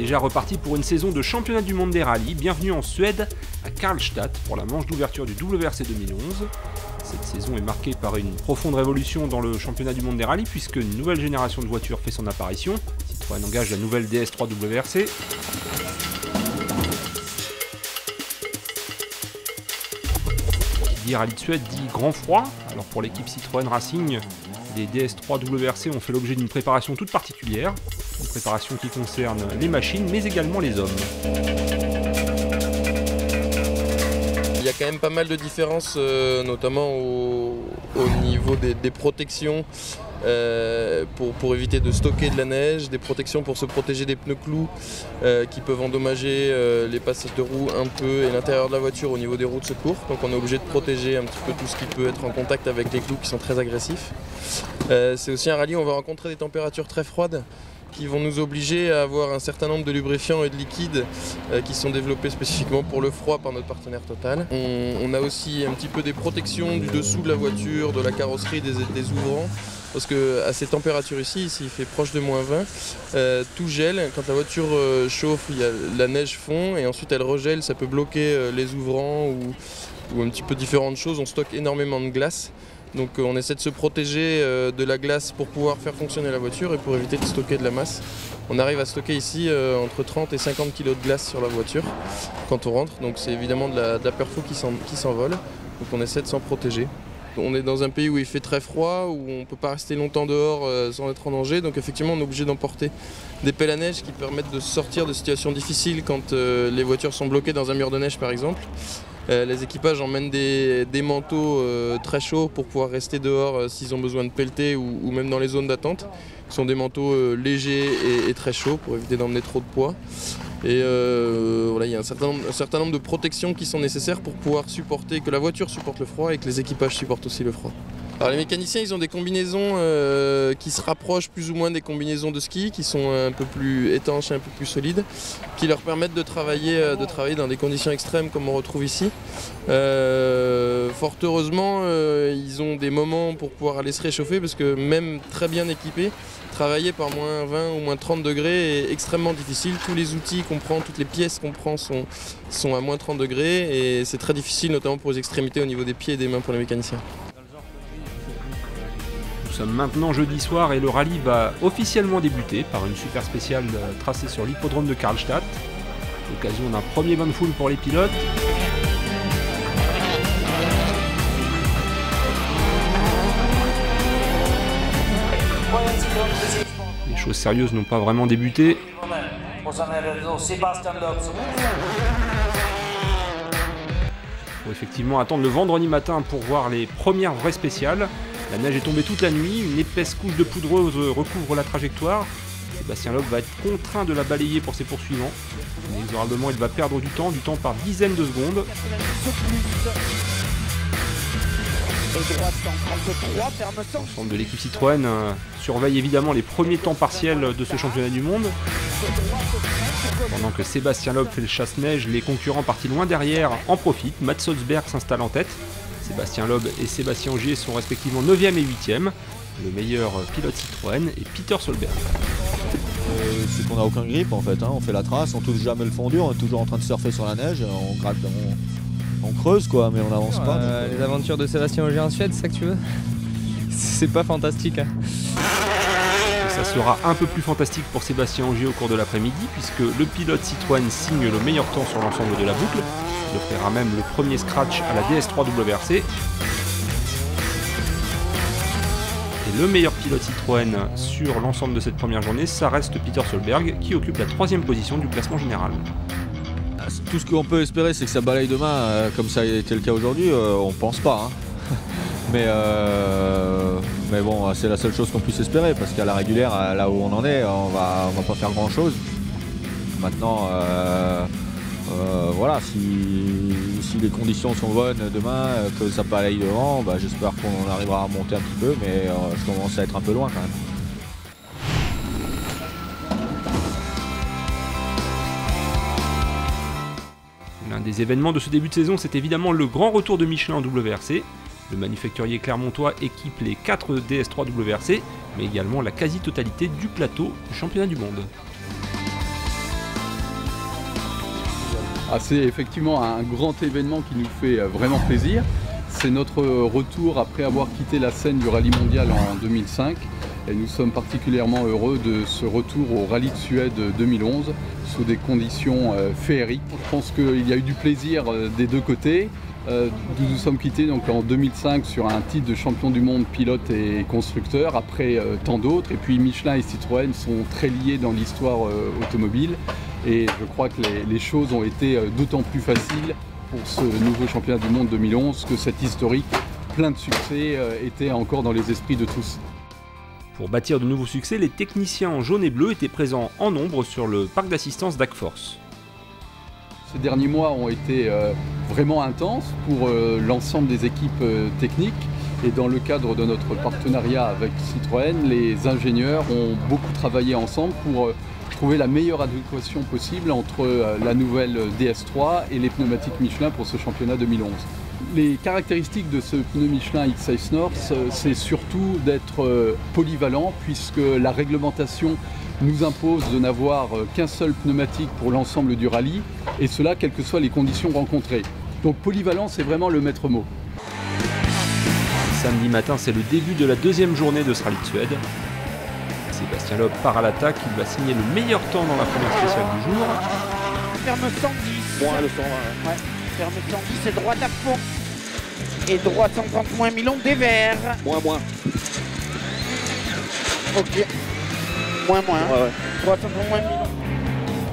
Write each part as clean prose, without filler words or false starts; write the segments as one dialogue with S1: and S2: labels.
S1: déjà reparti pour une saison de championnat du monde des rallyes. Bienvenue en Suède, à Karlstad, pour la manche d'ouverture du WRC 2011. Cette saison est marquée par une profonde révolution dans le championnat du monde des rallyes, puisque une nouvelle génération de voitures fait son apparition. Citroën engage la nouvelle DS3 WRC. Qui dit rallye de Suède dit grand froid. Alors pour l'équipe Citroën Racing, les DS3 WRC ont fait l'objet d'une préparation toute particulière. Une préparation qui concerne les machines, mais également les hommes.
S2: Il y a quand même pas mal de différences, notamment au niveau des protections pour éviter de stocker de la neige, des protections pour se protéger des pneus clous qui peuvent endommager les passages de roues un peu et l'intérieur de la voiture au niveau des roues de secours. Donc on est obligé de protéger un petit peu tout ce qui peut être en contact avec les clous qui sont très agressifs. C'est aussi un rallye où on va rencontrer des températures très froides qui vont nous obliger à avoir un certain nombre de lubrifiants et de liquides qui sont développés spécifiquement pour le froid par notre partenaire Total. On a aussi un petit peu des protections du dessous de la voiture, de la carrosserie, des ouvrants, parce qu'à ces températures ici il fait proche de -20, tout gèle. Quand la voiture chauffe, la neige fond et ensuite elle regèle, ça peut bloquer les ouvrants ou un petit peu différentes choses. On stocke énormément de glace. Donc on essaie de se protéger de la glace pour pouvoir faire fonctionner la voiture et pour éviter de stocker de la masse. On arrive à stocker ici entre 30 et 50 kg de glace sur la voiture quand on rentre. Donc c'est évidemment de la perfo qui s'envole. Donc on essaie de s'en protéger. On est dans un pays où il fait très froid, où on ne peut pas rester longtemps dehors sans être en danger. Donc effectivement on est obligé d'emporter des pelles à neige qui permettent de sortir de situations difficiles quand les voitures sont bloquées dans un mur de neige par exemple. Les équipages emmènent des manteaux très chauds pour pouvoir rester dehors s'ils ont besoin de pelleter ou même dans les zones d'attente. Ce sont des manteaux légers et très chauds pour éviter d'emmener trop de poids. Et voilà, il y a un certain nombre de protections qui sont nécessaires pour pouvoir supporter, que la voiture supporte le froid et que les équipages supportent aussi le froid. Alors les mécaniciens, ils ont des combinaisons qui se rapprochent plus ou moins des combinaisons de ski, qui sont un peu plus étanches et un peu plus solides, qui leur permettent de travailler dans des conditions extrêmes comme on retrouve ici. Fort heureusement, ils ont des moments pour pouvoir aller se réchauffer, parce que même très bien équipés, travailler par -20 ou -30 degrés est extrêmement difficile. Tous les outils qu'on prend, toutes les pièces qu'on prend sont à -30 degrés et c'est très difficile, notamment pour les extrémités au niveau des pieds et des mains pour les mécaniciens.
S1: Nous sommes maintenant jeudi soir et le rallye va officiellement débuter par une super spéciale tracée sur l'hippodrome de Karlstad. L'occasion d'un premier bain de foule pour les pilotes. Les choses sérieuses n'ont pas vraiment débuté. Il faut effectivement attendre le vendredi matin pour voir les premières vraies spéciales. La neige est tombée toute la nuit, une épaisse couche de poudreuse recouvre la trajectoire. Sébastien Loeb va être contraint de la balayer pour ses poursuivants. Inexorablement, il va perdre du temps par dizaines de secondes. L'ensemble de l'équipe Citroën surveille évidemment les premiers temps partiels de ce championnat du monde. Pendant que Sébastien Loeb fait le chasse-neige, les concurrents partis loin derrière en profitent. Mats Solsberg s'installe en tête. Sébastien Loeb et Sébastien Ogier sont respectivement 9e et 8e. Le meilleur pilote Citroën est Peter Solberg.
S3: C'est qu'on n'a aucun grip en fait, hein. On fait la trace, on touche jamais le fondu, on est toujours en train de surfer sur la neige, on gratte, on creuse quoi, mais on n'avance pas.
S4: Les aventures de Sébastien Ogier en Suède, c'est ça que tu veux? C'est pas fantastique, hein.
S1: Ça sera un peu plus fantastique pour Sébastien Ogier au cours de l'après-midi, puisque le pilote Citroën signe le meilleur temps sur l'ensemble de la boucle. Il offrira même le premier scratch à la DS3 WRC. Et le meilleur pilote Citroën sur l'ensemble de cette première journée, ça reste Peter Solberg, qui occupe la 3e position du classement général.
S3: Tout ce qu'on peut espérer, c'est que ça balaye demain, comme ça a été le cas aujourd'hui. On pense pas, hein. Mais bon, c'est la seule chose qu'on puisse espérer, parce qu'à la régulière, là où on en est, on va pas faire grand chose. Maintenant, voilà, si les conditions sont bonnes demain, que ça balaye devant, bah, j'espère qu'on arrivera à monter un petit peu, mais je commence à être un peu loin quand même.
S1: L'un des événements de ce début de saison, c'est évidemment le grand retour de Michelin en WRC. Le manufacturier clermontois équipe les 4 DS3 WRC, mais également la quasi-totalité du plateau du championnat du monde.
S5: Ah, c'est effectivement un grand événement qui nous fait vraiment plaisir. C'est notre retour après avoir quitté la scène du rallye mondial en 2005. Et nous sommes particulièrement heureux de ce retour au rallye de Suède 2011 sous des conditions féeriques. Je pense qu'il y a eu du plaisir des deux côtés. Nous nous sommes quittés donc en 2005 sur un titre de champion du monde pilote et constructeur, après tant d'autres. Et puis Michelin et Citroën sont très liés dans l'histoire automobile. Et je crois que les choses ont été d'autant plus faciles pour ce nouveau championnat du monde 2011 que cet historique plein de succès était encore dans les esprits de tous.
S1: Pour bâtir de nouveaux succès, les techniciens en jaune et bleu étaient présents en nombre sur le parc d'assistance d'Agforce.
S5: Ces derniers mois ont été vraiment intenses pour l'ensemble des équipes techniques. Et dans le cadre de notre partenariat avec Citroën, les ingénieurs ont beaucoup travaillé ensemble pour trouver la meilleure adéquation possible entre la nouvelle DS3 et les pneumatiques Michelin pour ce championnat 2011. Les caractéristiques de ce pneu Michelin X-Size North, c'est surtout d'être polyvalent, puisque la réglementation nous impose de n'avoir qu'un seul pneumatique pour l'ensemble du rallye, et cela quelles que soient les conditions rencontrées. Donc polyvalent, c'est vraiment le maître mot.
S1: Samedi matin, c'est le début de la deuxième journée de ce rallye de Suède. Sébastien Loeb part à l'attaque, il va signer le meilleur temps dans la première spéciale du jour.
S6: Ferme 110.
S3: Moins le 120.
S6: Ouais. Ferme 110 et droite à fond. Et droite 130 moins Milon des verts.
S3: Moins.
S6: Ok. Moins.
S3: Ouais.
S6: Droite 130 moins Milon.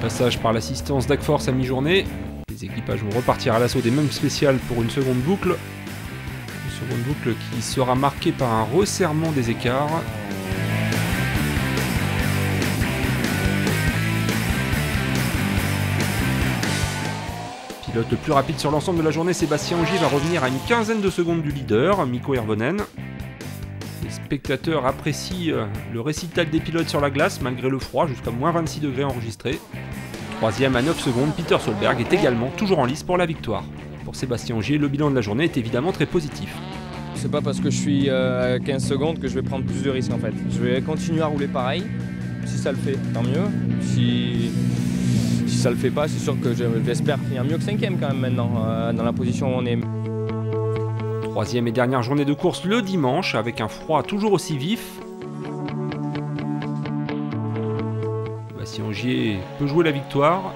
S1: Passage par l'assistance d'Agforce à mi-journée. Les équipages vont repartir à l'assaut des mêmes spéciales pour une seconde boucle. Une seconde boucle qui sera marquée par un resserrement des écarts. Pilote le plus rapide sur l'ensemble de la journée, Sébastien Ogier va revenir à une quinzaine de secondes du leader, Mikko Hirvonen. Les spectateurs apprécient le récital des pilotes sur la glace malgré le froid, jusqu'à moins 26 degrés enregistré. Troisième à 9 secondes, Peter Solberg est également toujours en lice pour la victoire. Pour Sébastien Ogier, le bilan de la journée est évidemment très positif.
S4: C'est pas parce que je suis à 15 secondes que je vais prendre plus de risques en fait. Je vais continuer à rouler pareil. Si ça le fait, tant mieux. Si ça le fait pas, c'est sûr que j'espère finir mieux que 5ème quand même maintenant, dans la position où on est.
S1: Troisième et dernière journée de course le dimanche, avec un froid toujours aussi vif. Sébastien Ogier peut jouer la victoire.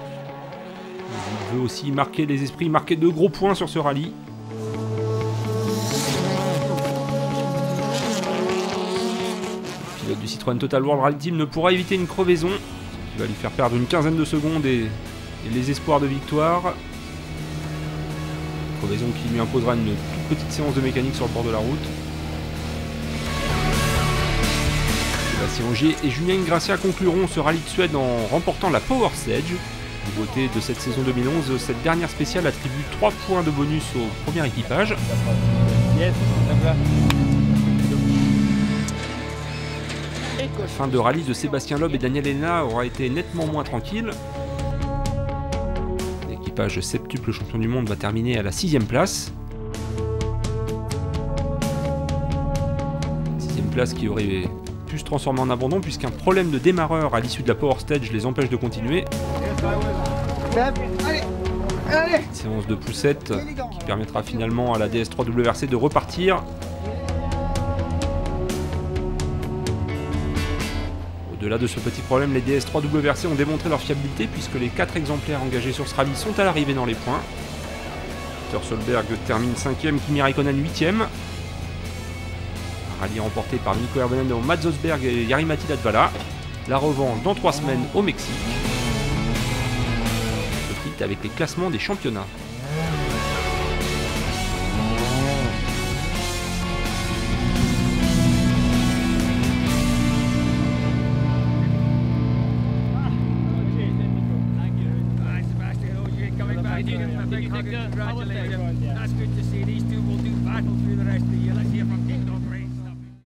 S1: Il veut aussi marquer les esprits, marquer de gros points sur ce rallye. Le pilote du Citroën Total World Rally Team ne pourra éviter une crevaison qui va lui faire perdre une quinzaine de secondes et les espoirs de victoire. Crevaison qui lui imposera une toute petite séance de mécanique sur le bord de la route. Sébastien Ogier et Julien Ingrassia concluront ce rallye de Suède en remportant la Power Stage. Nouveauté de cette saison 2011, cette dernière spéciale attribue 3 points de bonus au premier équipage. La fin de rallye de Sébastien Loeb et Daniel Hellena aura été nettement moins tranquille. L'équipage septuple champion du monde va terminer à la 6ème place. 6ème place qui aurait pu se transformer en abandon puisqu'un problème de démarreur à l'issue de la Power Stage les empêche de continuer.
S6: Allez.
S1: Une séance de poussette qui permettra finalement à la DS3 WRC de repartir. Au-delà de ce petit problème, les DS3 WRC ont démontré leur fiabilité puisque les 4 exemplaires engagés sur ce rallye sont à l'arrivée dans les points. Peter Solberg termine 5ème, Kimi Raikkonen 8ème. Un rallye remporté par Mikko Hirvonen devant Mats Osberg et Jari-Matti Latvala. La revanche dans 3 semaines au Mexique. Petite avec les classements des championnats.
S7: Congratulations. That's good to see. These two will do battle through the rest of the year.